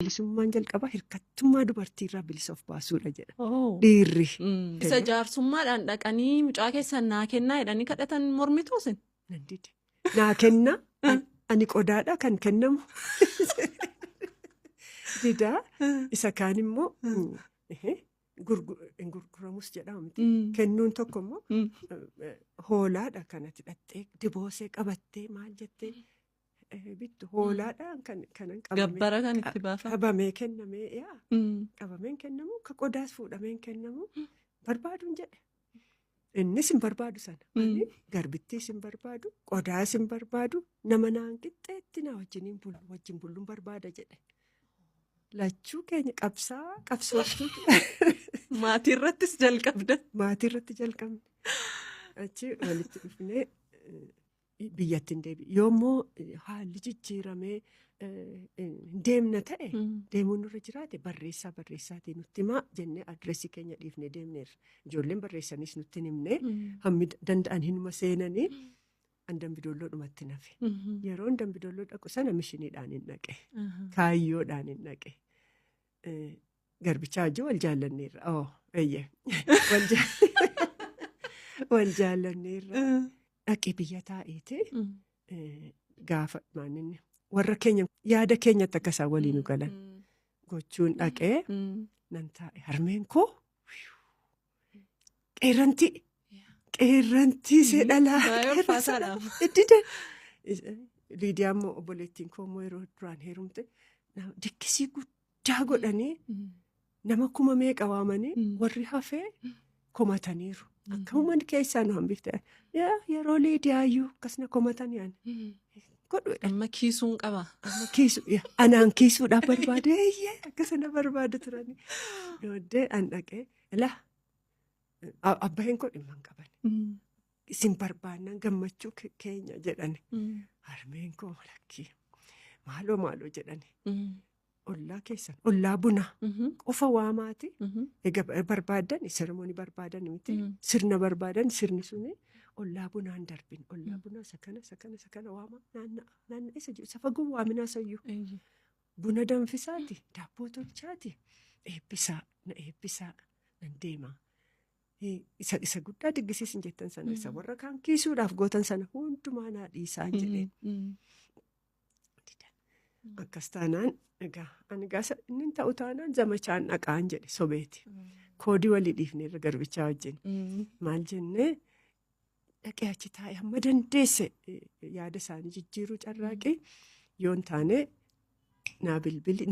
Bilisummaan jalqabaa hirkattummaa dubartiirraa bilisa of baasuudha jedha. Oh. Dhiirri. Isa jaarsummaadhaan dhaqanii mucaa keessan naa kennaa jedhanii kadhatan mormituusin. Nan dide. Naa kenna ani qodaadha kan kennamu. Didaa isa kaan immoo gurguramus jedhama miti. Kennuun tokko immoo hoolaadha kanatti dhattee diboosee qabattee maal jettee bittu hoolaadhaan kanan Gabbara kan itti baafama. qabamee kennamee qabameen kennamu ka qodaas fuudhameen kennamu barbaaduun jedhe. Innis hin barbaadu sana. Garbittiis hin barbaadu, qodaas hin barbaadu, nama naan qixxeetti na wajjin bulluun barbaada jedhe. Lachuu keenya qabsooftuu. Maatii irrattis jalqabda. Maatii irratti jalqabne. Achi walitti dhufnee biyyatti hin deebi'e. Yoommoo haalli jijjiiramee deemna ta'e deemuun nurra jiraate barreessaatii nutti himaa jennee adreesii keenya dhiifnee deemneerra. Ijoolleen barreessanis nutti himne hammi danda'an hinuma seenanii an Dambidoolloodhumatti nafe. Yeroo Dambidolloo dhaqu sana mishiniidhaan hin dhaqe. Kaayyoodhaan hin dhaqe. Garbichaa wajjin wal jaallanneerra. Wal jaallanneerra. Dhaqee biyya taa'eeti gaafa maaninni warra keenya yaada keenyatti akka isaan waliin galan gochuun dhaqee nan taa'e harmeen koo qeerrantii see dhalaa Liidiyaan immoo obboleettiin koo immoo yeroo duraan heerumte dikkisii guddaa godhanii nama kuma meeqa waamanii warri hafee komataniiru. Akka uuman keessaa nu hambifte yeroo Liidiyaayyuu akkasuma komatanii godhuudha. Amma kiisuun qaba. Anaan kiisuudhaaf barbaade akkasana barbaada turani. Yooddee an dhaqee abbaan koo dhimma hin qaban. Isin barbaannan gammachuu keenya jedhani. Harmeen koo lakkii maaloo jedhani. Ollaa keessan ollaa buna qofa waamaati. Egaa barbaadan sirmoonni barbaadan miti. Sirna barbaadan sirni suni ollaa bunaan darbin. Ollaa bunaa isa kana waama naanna isa jiru. Isa fagoo waaminaa sayyuu. Buna danfisaati daabboo tolchaati. Eebbisaa nan deema. Isa guddaa diggisiisin jettan sana isa warra kaan kiisuudhaaf gootan sana hundumaa naa dhiisaan jedheen. Akkas taanaan egaa ani gaasa inni ta'u taanaan zamachaan dhaqaan jedhe sobeeti. Koodii walii dhiifneerra garbichaa wajjin. Maal jennee dhaqee achi taa'e hamma dandeesse yaada isaanii jijjiiruu carraaqee yoon taane naa bilbili.